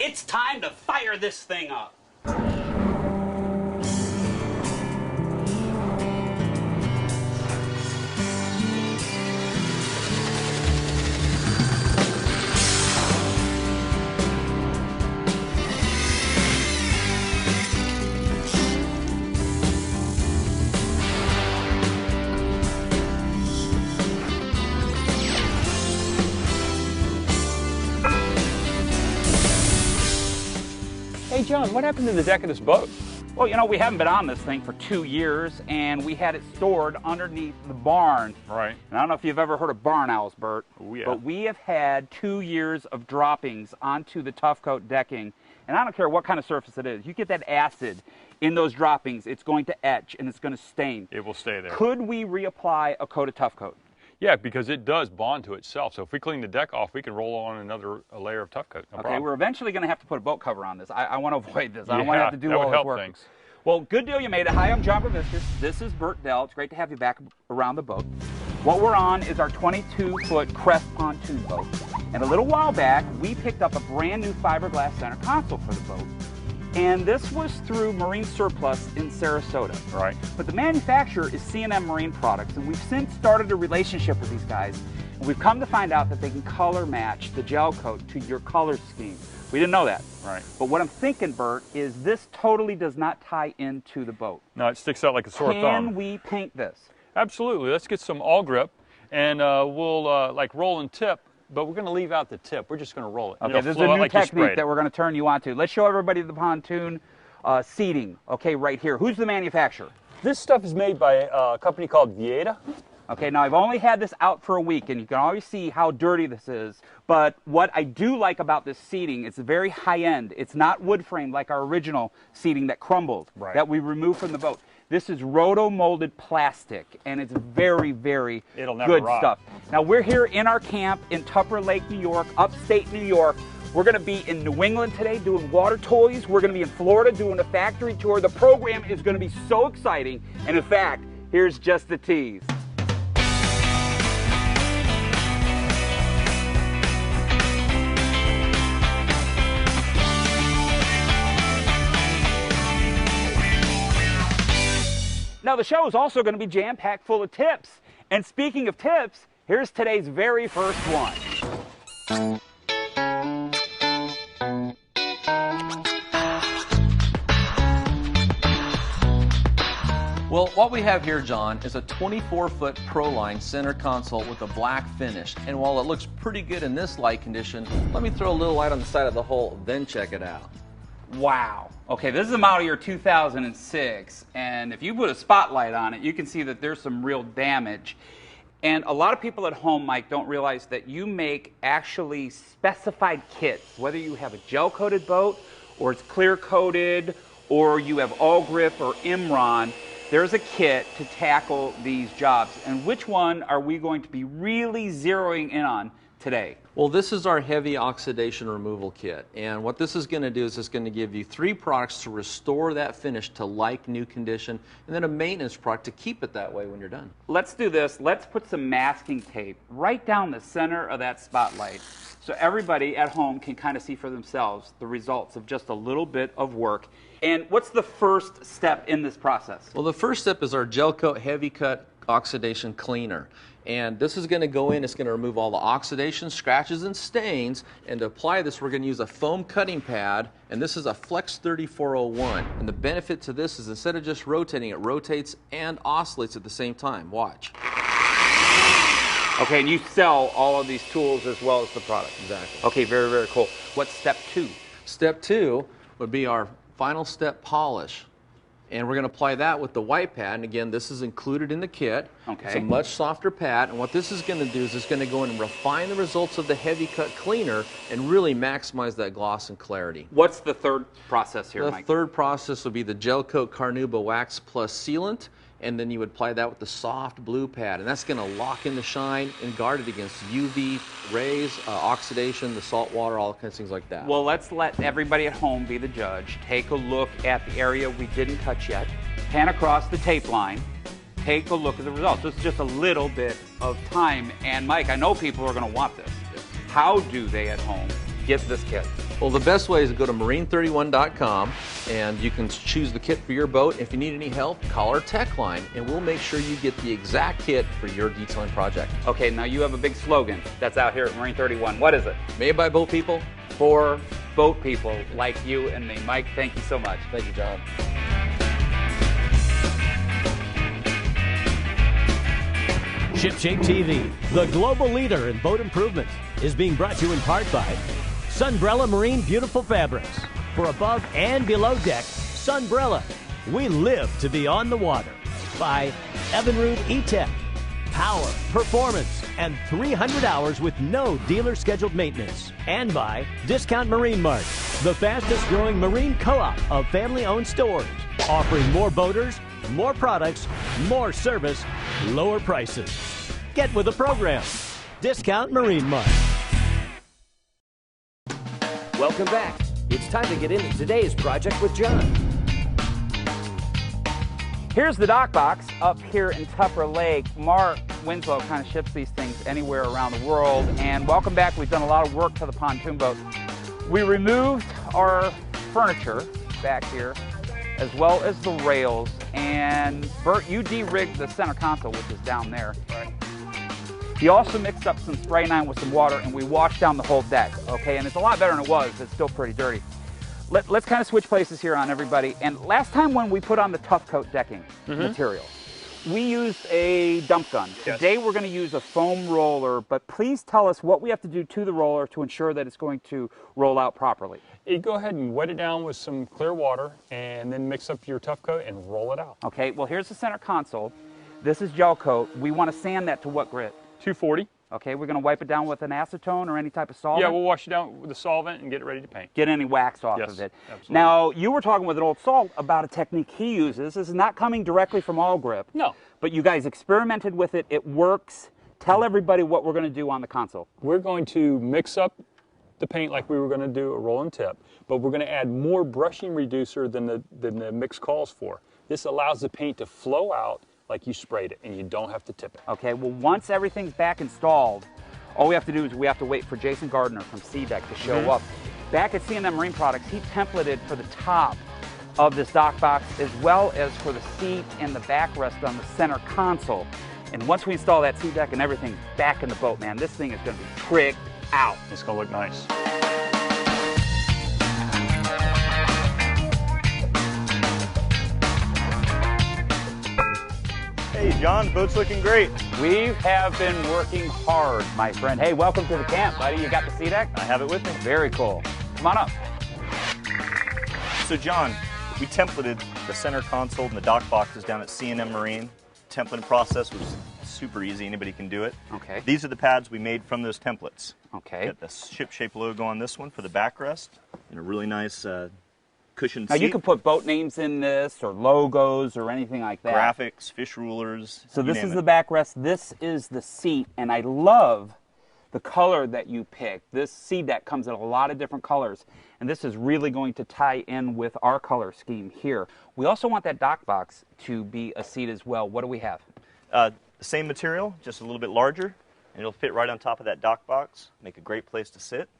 It's time to fire this thing up. Hey John, what happened to the deck of this boat? Well, you know, we haven't been on this thing for 2 years, and we had it stored underneath the barn. Right. And I don't know if you've ever heard of barn owls, Bert. Oh, yeah. But we have had 2 years of droppings onto the tough coat decking, and I don't care what kind of surface it is. You get that acid in those droppings, it's going to etch and it's going to stain. It will stay there. Could we reapply a coat of tough coat? Yeah, because it does bond to itself. So if we clean the deck off, we can roll on another layer of tough coat. No problem. We're eventually going to have to put a boat cover on this. I want to avoid this. I don't want to have to do all this work. Things. Well, good deal you made it. Hi, I'm John Graviscus. This is Bert Dell. It's great to have you back around the boat. What we're on is our 22-foot Crest pontoon boat. And a little while back, we picked up a brand new fiberglass center console for the boat. And this was through Marine Surplus in Sarasota. Right. But the manufacturer is C&M Marine Products, and we've since started a relationship with these guys. And we've come to find out that they can color match the gel coat to your color scheme. We didn't know that. Right. But what I'm thinking, Bert, is this totally does not tie into the boat. No, it sticks out like a sore thumb. Can we paint this? Absolutely. Let's get some all grip, and we'll like roll and tip. But we're going to leave out the tip. We're just going to roll it. Okay, this is a new technique that we're going to turn you on to. Let's show everybody the pontoon seating, okay, right here. Who's the manufacturer? This stuff is made by a company called Vieta. Okay, now I've only had this out for a week, and you can always see how dirty this is. But what I do like about this seating, it's very high-end. It's not wood frame like our original seating that crumbled, that we removed from the boat. This is roto-molded plastic, and it's very, very good stuff. Now, we're here in our camp in Tupper Lake, New York, upstate New York. We're going to be in New England today doing water toys. We're going to be in Florida doing a factory tour. The program is going to be so exciting. And in fact, here's just the tease. Now, the show is also going to be jam-packed full of tips. And speaking of tips, here's today's very first one. Well, what we have here, John, is a 24-foot Proline center console with a black finish. And while it looks pretty good in this light condition, let me throw a little light on the side of the hull, then check it out. Wow. Okay, this is a model year 2006, and if you put a spotlight on it, you can see that there's some real damage. And a lot of people at home, Mike, don't realize that you make actually specified kits, whether you have a gel-coated boat, or it's clear-coated, or you have all grip or Imron. There's a kit to tackle these jobs. And which one are we going to be really zeroing in on today? Well, this is our heavy oxidation removal kit, and what this is going to do is it's going to give you 3 products to restore that finish to like new condition, and then a maintenance product to keep it that way when you're done. Let's do this. Let's put some masking tape right down the center of that spotlight so everybody at home can kind of see for themselves the results of just a little bit of work. And what's the first step in this process? Well, the first step is our gel coat heavy cut oxidation cleaner. And this is going to go in, it's going to remove all the oxidation, scratches, and stains. And to apply this, we're going to use a foam cutting pad, and this is a Flex 3401. And the benefit to this is instead of just rotating, it rotates and oscillates at the same time. Watch. Okay, and you sell all of these tools as well as the product. Exactly. Okay, very, very cool. What's step 2? Step 2 would be our final step polish. And we're going to apply that with the white pad. And again, this is included in the kit. Okay. It's a much softer pad. And what this is going to do is it's going to go in and refine the results of the heavy cut cleaner and really maximize that gloss and clarity. What's the third process here, Mike? The third process would be the gel coat Carnauba wax plus sealant. And then you would apply that with the soft blue pad. And that's going to lock in the shine and guard it against UV rays, oxidation, the salt water, all kinds of things like that. Well, let's let everybody at home be the judge. Take a look at the area we didn't touch yet. Pan across the tape line. Take a look at the results. This is just a little bit of time. And Mike, I know people are going to want this. How do they at home get this kit? Well, the best way is to go to marine31.com and you can choose the kit for your boat. If you need any help, call our tech line and we'll make sure you get the exact kit for your detailing project. Okay, now you have a big slogan that's out here at Marine 31. What is it? Made by boat people. For boat people like you and me. Mike, thank you so much. Thank you, John. ShipShape TV, the global leader in boat improvement, is being brought to you in part by Sunbrella Marine Beautiful Fabrics. For above and below deck, Sunbrella. We live to be on the water. By Evinrude E-Tech. Power, performance, and 300 hours with no dealer scheduled maintenance. And by Discount Marine Mart, the fastest growing marine co-op of family-owned stores, offering more boaters, more products, more service, lower prices. Get with the program. Discount Marine Mart. Welcome back. It's time to get into today's project with John. Here's the dock box up here in Tupper Lake. Mark Winslow kind of ships these things anywhere around the world. And welcome back. We've done a lot of work to the pontoon boat. We removed our furniture back here, as well as the rails. And Bert, you de-rigged the center console, which is down there. Right. He also mixed up some spray nine with some water, and we washed down the whole deck. Okay, and it's a lot better than it was. It's still pretty dirty. Let's kind of switch places here on everybody. And last time when we put on the tough coat decking material, we used a dump gun. Yes. Today we're going to use a foam roller, but please tell us what we have to do to the roller to ensure that it's going to roll out properly. You go ahead and wet it down with some clear water and then mix up your tough coat and roll it out. Okay, well here's the center console. This is gel coat. We want to sand that to what grit? 240. Okay, we're going to wipe it down with an acetone or any type of solvent? Yeah, we'll wash it down with a solvent and get it ready to paint. Get any wax off of it. Absolutely. Now, you were talking with an old salt about a technique he uses. This is not coming directly from All Grip. No. But you guys experimented with it. It works. Tell everybody what we're going to do on the console. We're going to mix up the paint like we were going to do a roll and tip, but we're going to add more brushing reducer than the mix calls for. This allows the paint to flow out like you sprayed it, and you don't have to tip it. Okay, well, once everything's back installed, all we have to do is we have to wait for Jason Gardner from SeaDek to show up. Back at C&M Marine Products, he templated for the top of this dock box as well as for the seat and the backrest on the center console. And once we install that SeaDek and everything's back in the boat, man, this thing is going to be tricked out. It's going to look nice. Hey John, boat's looking great. We have been working hard, my friend. Hey, welcome to the camp, buddy. You got the SeaDek? I have it with me. Very cool. Come on up. So John, we templated the center console and the dock boxes down at C&M Marine. Templating process was super easy. Anybody can do it. Okay. These are the pads we made from those templates. Okay. Got the ShipShape logo on this one for the backrest and a really nice cushioned now seat. you can put boat names in this or logos or anything like that. Graphics, fish rulers. So this is the backrest. This is the seat, and I love the color that you picked. This SeaDek comes in a lot of different colors, and this is really going to tie in with our color scheme here. We also want that dock box to be a seat as well. What do we have? Same material, just a little bit larger, and it'll fit right on top of that dock box. Make a great place to sit.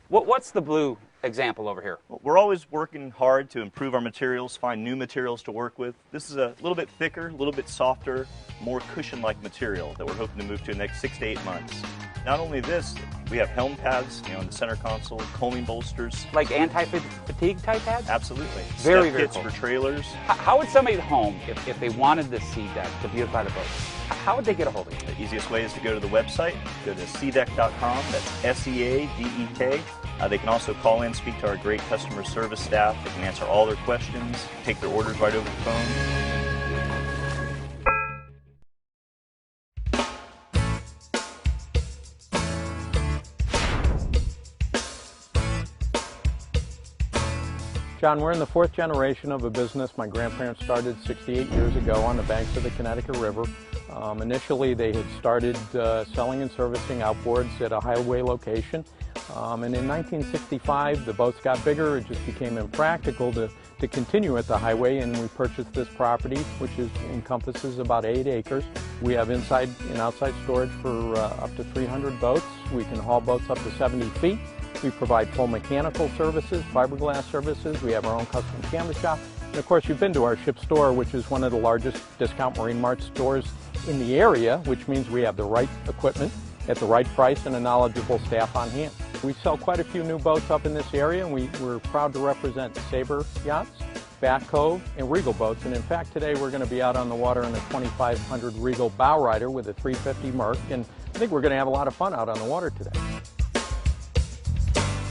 What's the blue example over here? We're always working hard to improve our materials, find new materials to work with. This is a little bit thicker, a little bit softer, more cushion-like material that we're hoping to move to in the next 6 to 8 months. Not only this, we have helm pads, in the center console, combing bolsters. Like anti-fatigue type pads? Absolutely. Very Step kits cool. for trailers. How would somebody at home, if they wanted this SeaDek to beautify the boat, how would they get a hold of it? The easiest way is to go to the website, go to SeaDek.com, that's SeaDek. They can also call in, speak to our great customer service staff. They can answer all their questions, take their orders right over the phone. John, we're in the 4th generation of a business my grandparents started 68 years ago on the banks of the Connecticut River. Initially, they had started selling and servicing outboards at a highway location. And in 1965, the boats got bigger. It just became impractical to continue at the highway, and we purchased this property, which encompasses about 8 acres. We have inside and outside storage for up to 300 boats. We can haul boats up to 70 feet. We provide full mechanical services, fiberglass services. We have our own custom canvas shop. And of course, you've been to our ship store, which is one of the largest Discount Marine Mart stores in the area, which means we have the right equipment at the right price and a knowledgeable staff on hand. We sell quite a few new boats up in this area, and we're proud to represent Sabre Yachts, Bat Cove, and Regal boats. And in fact, today we're going to be out on the water in a 2500 Regal bow rider with a 350 Merc, and I think we're going to have a lot of fun out on the water today.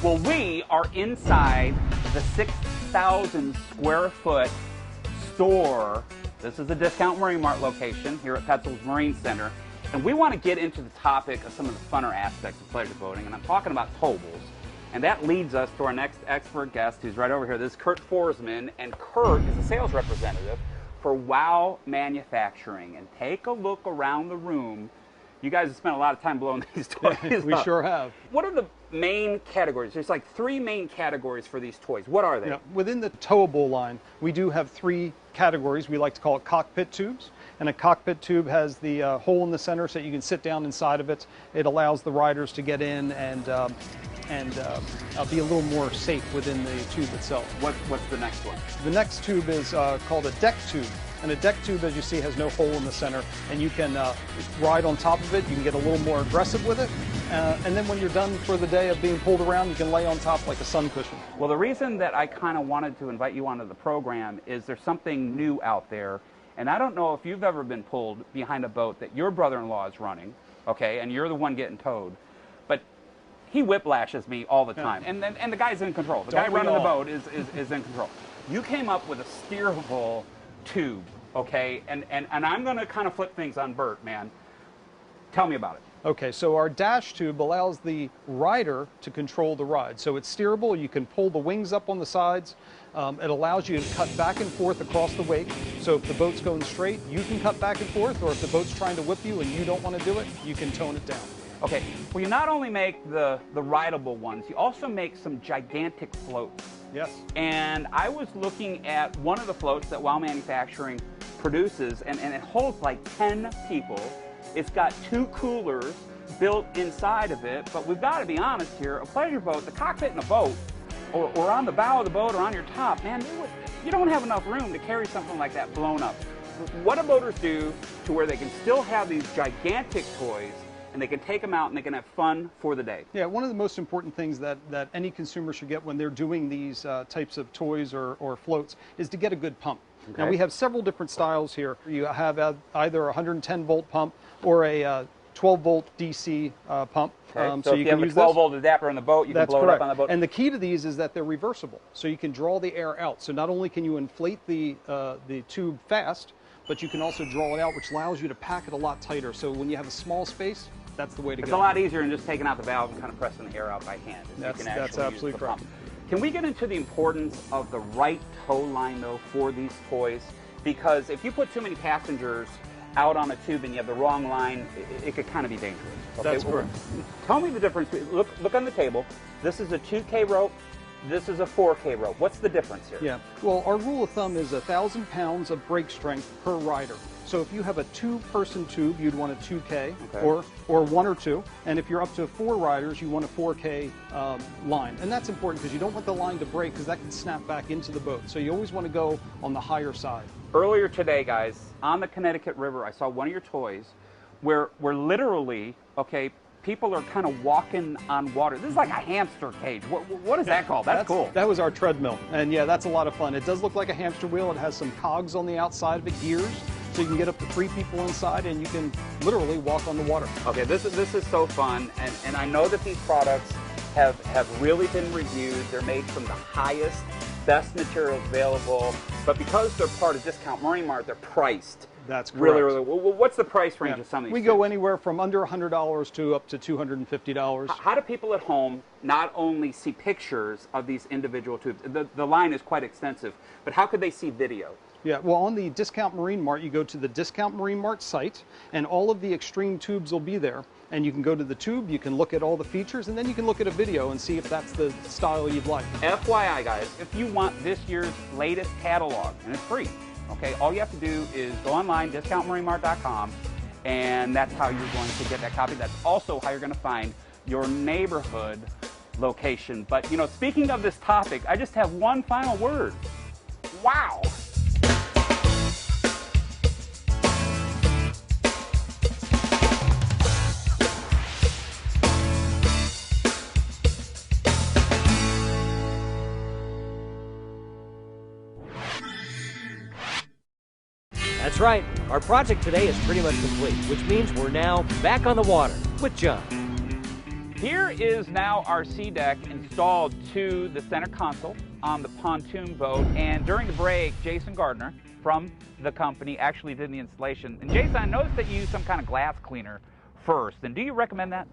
Well, we are inside the 6,000 square foot store. This is the Discount Marine Mart location here at Petzl's Marine Center. And we want to get into the topic of some of the funner aspects of pleasure boating, and I'm talking about towables. And that leads us to our next expert guest, who's right over here. This is Kurt Forsman, and Kurt is a sales representative for WOW Manufacturing. And take a look around the room. You guys have spent a lot of time blowing these toys We up. sure have. What are the main categories? There's like 3 main categories for these toys. What are they? Yeah, within the towable line, we do have 3 categories. We like to call it cockpit tubes. And a cockpit tube has the hole in the center so you can sit down inside of it. It allows the riders to get in and be a little more safe within the tube itself. What's the next one? The next tube is called a deck tube. And a deck tube, as you see, has no hole in the center, and you can ride on top of it. You can get a little more aggressive with it. And then when you're done for the day of being pulled around, you can lay on top like a sun cushion. Well, the reason that I kind of wanted to invite you onto the program is there's something new out there. And I don't know if you've ever been pulled behind a boat that your brother-in-law is running, okay, and you're the one getting towed. But he whiplashes me all the time. Yeah. And the guy's in control. The guy running the boat is in control. You came up with a steerable tube, okay? And I'm going to kind of flip things on Bert, man. Tell me about it. Okay, so our dash tube allows the rider to control the ride. So it's steerable. You can pull the wings up on the sides. It allows you to cut back and forth across the wake. So if the boat's going straight, you can cut back and forth, or if the boat's trying to whip you and you don't want to do it, you can tone it down. Okay, well, you not only make the rideable ones, you also make some gigantic floats. Yes. And I was looking at one of the floats that WOW Manufacturing produces, and it holds like 10 people. It's got 2 coolers built inside of it, but we've got to be honest here, a pleasure boat, the cockpit in a boat, or on the bow of the boat or on your top, man, you don't have enough room to carry something like that blown up. What do boaters do to where they can still have these gigantic toys and they can take them out and they can have fun for the day? Yeah, one of the most important things that any consumer should get when they're doing these types of toys or floats is to get a good pump. Okay. Now we have several different styles here. You have either a 110 volt pump or a 12 volt DC pump. Okay. So if you have a 12 volt adapter on the boat, you can blow it up on the boat. And the key to these is that they're reversible. So you can draw the air out. So not only can you inflate the tube fast, but you can also draw it out, which allows you to pack it a lot tighter. So when you have a small space, that's the way to go. It's a lot easier than just taking out the valve and kind of pressing the air out by hand. That's absolutely correct. Can we get into the importance of the right tow line, though, for these toys? Because if you put too many passengers out on a tube and you have the wrong line, it could kind of be dangerous. Okay? That's correct. Tell me the difference. Look on the table. This is a 2K rope. This is a 4K rope. What's the difference here? Yeah. Well, our rule of thumb is 1,000 pounds of brake strength per rider. So if you have a 2-person tube, you'd want a 2K, okay, or 1 or 2. And if you're up to 4 riders, you want a 4K line. And that's important because you don't want the line to break because that can snap back into the boat. So you always want to go on the higher side. Earlier today, guys, on the Connecticut River, I saw one of your toys where literally, okay, people are kind of walking on water. This is like a hamster cage. What is that called? That's cool. That was our treadmill. And yeah, that's a lot of fun. It does look like a hamster wheel. It has some cogs on the outside of it, gears. So you can get up to 3 people inside and you can literally walk on the water. Okay, this is so fun. And I know that these products have really been reviewed. They're made from the highest, best materials available. But because they're part of Discount Marine Mart, they're priced. That's correct. Really, well, what's the price range of some of these? We go anywhere from under $100 to up to $250. How do people at home not only see pictures of these individual tubes? The line is quite extensive, but how could they see video? Yeah, well, on the Discount Marine Mart, you go to the Discount Marine Mart site, and all of the extreme tubes will be there. And you can go to the tube, you can look at all the features, and then you can look at a video and see if that's the style you'd like. FYI, guys, if you want this year's latest catalog, and it's free, okay, all you have to do is go online, discountmarinemart.com, and that's how you're going to get that copy. That's also how you're going to find your neighborhood location. But, you know, speaking of this topic, I just have one final word. Wow! That's right. Our project today is pretty much complete, which means we're now back on the water with John. Here is now our SeaDek installed to the center console on the pontoon boat. And during the break, Jason Gardner from the company actually did the installation. And Jason, I noticed that you used some kind of glass cleaner first. And do you recommend that?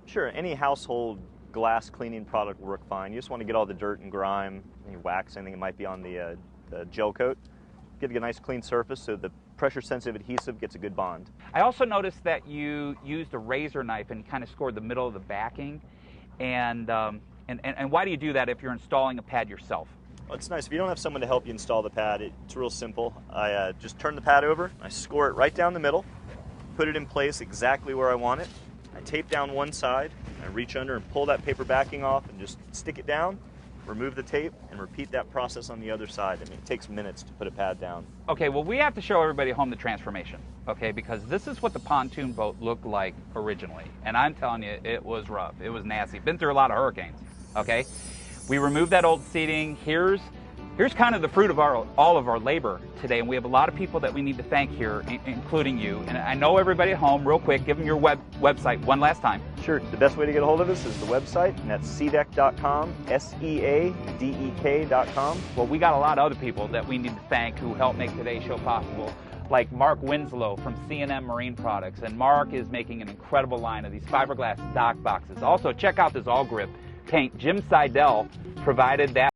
Sure, any household glass cleaning product will work fine. You just want to get all the dirt and grime, any wax, anything that might be on the gel coat. Get a nice clean surface so the pressure-sensitive adhesive gets a good bond. I also noticed that you used a razor knife and kind of scored the middle of the backing. And why do you do that if you're installing a pad yourself? Well, it's nice. If you don't have someone to help you install the pad, it's real simple. I just turn the pad over, I score it right down the middle, put it in place exactly where I want it. I tape down one side, I reach under and pull that paper backing off and just stick it down, remove the tape, and repeat that process on the other side. I mean, it takes minutes to put a pad down. Okay, well, we have to show everybody at home the transformation, okay, because this is what the pontoon boat looked like originally. And I'm telling you, it was rough. It was nasty. Been through a lot of hurricanes, okay? We removed that old seating. Here's kind of the fruit of all of our labor today, and we have a lot of people that we need to thank here, including you. And I know everybody at home, real quick, give them your website one last time. Sure. The best way to get a hold of us is the website, and that's SeaDek.com, SeaDek.com. Well, we got a lot of other people that we need to thank who helped make today's show possible, like Mark Winslow from C&M Marine Products. And Mark is making an incredible line of these fiberglass dock boxes. Also, check out this All Grip paint. Jim Seidel provided that.